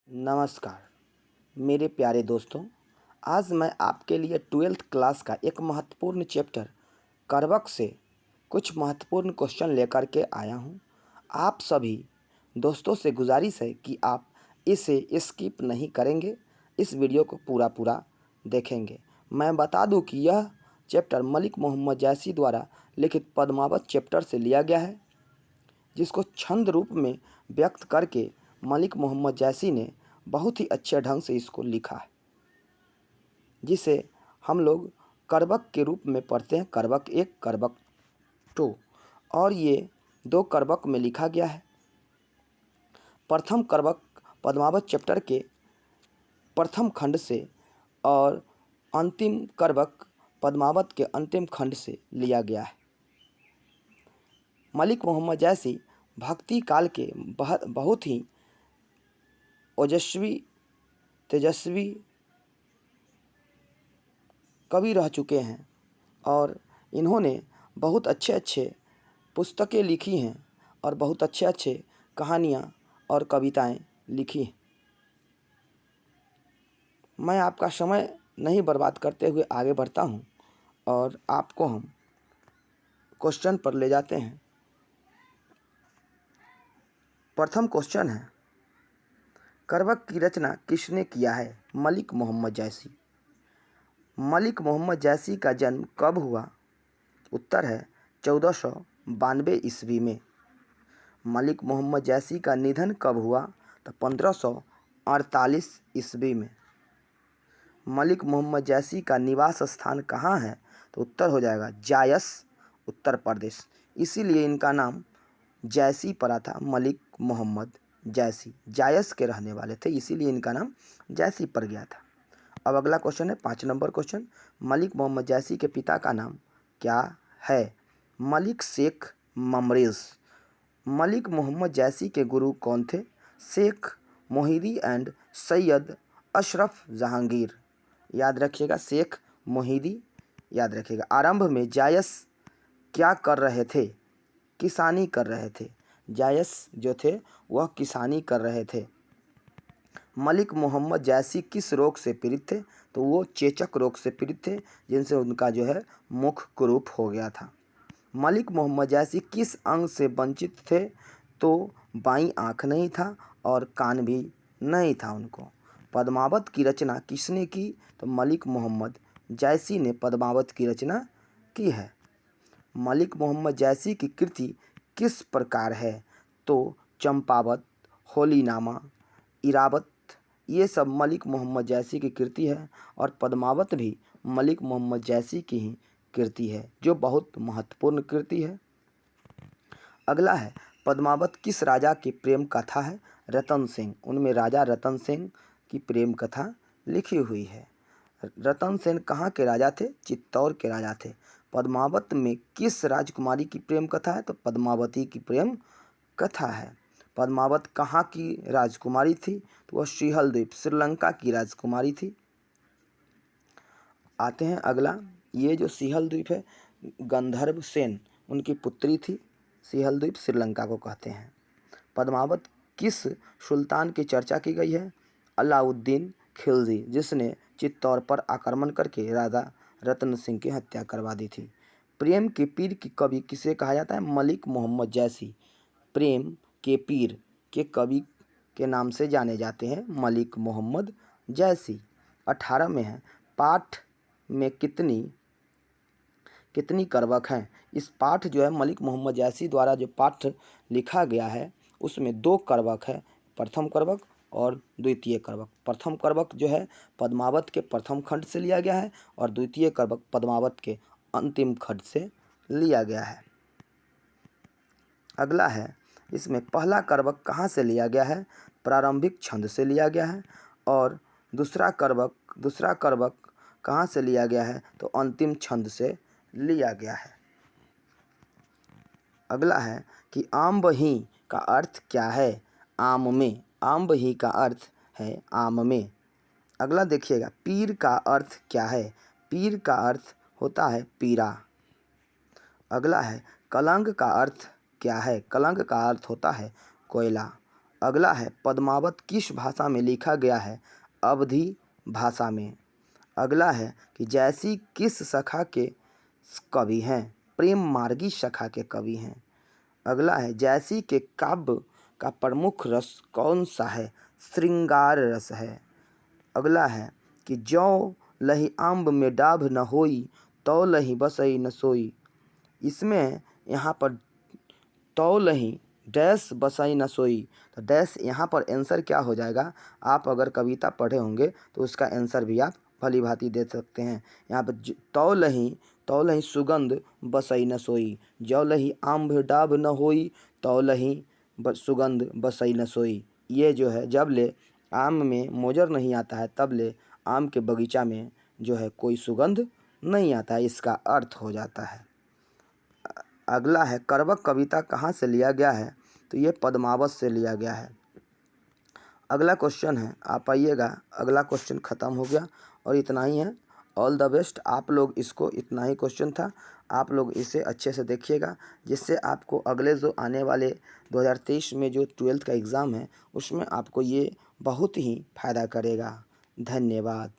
नमस्कार मेरे प्यारे दोस्तों। आज मैं आपके लिए 12th क्लास का एक महत्वपूर्ण चैप्टर करवक से कुछ महत्वपूर्ण क्वेश्चन लेकर के आया हूँ। आप सभी दोस्तों से गुजारिश है कि आप इसे स्किप नहीं करेंगे, इस वीडियो को पूरा देखेंगे। मैं बता दूं कि यह चैप्टर मलिक मोहम्मद जैसी द्वारा लिखित पद्मावत चैप्टर से लिया गया है, जिसको छंद रूप में व्यक्त करके मलिक मोहम्मद जैसी ने बहुत ही अच्छे ढंग से इसको लिखा है, जिसे हम लोग करवक के रूप में पढ़ते हैं। करवक 1, करवक 2, और ये 2 करवक में लिखा गया है। प्रथम करवक पद्मावत चैप्टर के प्रथम खंड से और अंतिम करवक पद्मावत के अंतिम खंड से लिया गया है। मलिक मोहम्मद जैसी भक्ति काल के बहुत ही ओजस्वी तेजस्वी कवि रह चुके हैं और इन्होंने बहुत अच्छे पुस्तकें लिखी हैं और बहुत अच्छे कहानियाँ और कविताएं लिखी हैं। मैं आपका समय नहीं बर्बाद करते हुए आगे बढ़ता हूं और आपको हम क्वेश्चन पर ले जाते हैं। प्रथम क्वेश्चन है, करवक की रचना किसने किया है? मलिक मोहम्मद जैसी। मलिक मोहम्मद जैसी का जन्म कब हुआ? उत्तर है 1492 ईस्वी में। मलिक मोहम्मद जैसी का निधन कब हुआ? तो 1548 ईस्वी में। मलिक मोहम्मद जैसी का निवास स्थान कहाँ है? तो उत्तर हो जाएगा जायस, उत्तर प्रदेश। इसीलिए इनका नाम जैसी पड़ा था। मलिक मोहम्मद जैसी जायस के रहने वाले थे, इसीलिए इनका नाम जैसी पड़ गया था। अब अगला क्वेश्चन है 5 नंबर क्वेश्चन, मलिक मोहम्मद जैसी के पिता का नाम क्या है? मलिक शेख ममरेज। मलिक मोहम्मद जैसी के गुरु कौन थे? शेख मोहिदी एंड सैयद अशरफ जहांगीर। याद रखिएगा, शेख मोहिदी याद रखिएगा। आरंभ में जायस क्या कर रहे थे? किसानी कर रहे थे। जायस जो थे वह किसानी कर रहे थे। मलिक मोहम्मद जैसी किस रोग से पीड़ित थे? तो वो चेचक रोग से पीड़ित थे, जिनसे उनका जो है मुख कुरूप हो गया था। मलिक मोहम्मद जैसी किस अंग से वंचित थे? तो बाईं आँख नहीं था और कान भी नहीं था उनको। पद्मावत की रचना किसने की? तो मलिक मोहम्मद जैसी ने पद्मावत की रचना की है। मलिक मोहम्मद जैसी की कृति किस प्रकार है? तो चंपावत, होलीनामा, इरावत, ये सब मलिक मोहम्मद जैसी की कृति है और पद्मावत भी मलिक मोहम्मद जैसी की ही कृति है, जो बहुत महत्वपूर्ण कृति है। अगला है, पद्मावत किस राजा की प्रेम कथा है? रतन सेन। उनमें राजा रतन सेन की प्रेम कथा लिखी हुई है। रतन सेन कहाँ के राजा थे? चित्तौड़ के राजा थे। पद्मावत में किस राजकुमारी की प्रेम कथा है? तो पद्मावती की प्रेम कथा है। पद्मावत कहाँ की राजकुमारी थी? तो वह सिंहल द्वीप, श्रीलंका की राजकुमारी थी। आते हैं अगला, ये जो सिंहल द्वीप है, गंधर्व सेन उनकी पुत्री थी। सिंहल द्वीप श्रीलंका को कहते हैं। पद्मावत किस सुल्तान की चर्चा की गई है? अलाउद्दीन खिलजी, जिसने चित्तौड़ पर आक्रमण करके राजा रतन सिंह की हत्या करवा दी थी। प्रेम के पीर की कवि किसे कहा जाता है? मलिक मोहम्मद जैसी प्रेम के पीर के कवि के नाम से जाने जाते हैं मलिक मोहम्मद जैसी। 18 में है, पाठ में कितनी करवक हैं? इस पाठ जो है मलिक मोहम्मद जैसी द्वारा जो पाठ लिखा गया है उसमें 2 करवक है, प्रथम करवक और द्वितीय करवक। प्रथम करवक जो है पद्मावत के प्रथम खंड से लिया गया है और द्वितीय करवक पद्मावत के अंतिम खंड से लिया गया है। अगला है, इसमें पहला करवक कहाँ से लिया गया है? प्रारंभिक छंद से लिया गया है। और दूसरा करवक कहाँ से लिया गया है? तो अंतिम छंद से लिया गया है। अगला है कि आम्ब ही का अर्थ क्या है? आम में। आम्ब ही का अर्थ है आम में। अगला देखिएगा, पीर का अर्थ क्या है? पीर का अर्थ होता है पीरा। अगला है, कलंक का अर्थ क्या है? कलंक का अर्थ होता है कोयला। अगला है पद्मावत किस भाषा में लिखा गया है? अवधी भाषा में। अगला है कि जैसी किस शाखा के कवि हैं? प्रेम मार्गी शाखा के कवि हैं। अगला है जैसी के काव्य का प्रमुख रस कौन सा है? श्रृंगार रस है। अगला है कि जौ लही आम्ब में डाभ न होई, तौ लही बसई न सोई। इसमें यहाँ पर तौ लही डैश बसई न सोई, तो डैश यहाँ पर आंसर क्या हो जाएगा? आप अगर कविता पढ़े होंगे तो उसका आंसर भी आप भली भांति दे सकते हैं। यहाँ पर तौ लही सुगंध बसई न सोई, जौ लही आम्भ डाभ न होई, तौ लही सुगंध बसई न सोई। ये जो है जब ले आम में मोजर नहीं आता है तब ले आम के बगीचा में जो है कोई सुगंध नहीं आता है, इसका अर्थ हो जाता है। अगला है करवक कविता कहाँ से लिया गया है? तो ये पद्मावत से लिया गया है। अगला क्वेश्चन है, आप आइएगा। अगला क्वेश्चन ख़त्म हो गया और इतना ही है। ऑल द बेस्ट आप लोग। इसको इतना ही क्वेश्चन था, आप लोग इसे अच्छे से देखिएगा, जिससे आपको अगले जो आने वाले 2023 में जो 12th का एग्ज़ाम है उसमें आपको ये बहुत ही फ़ायदा करेगा। धन्यवाद।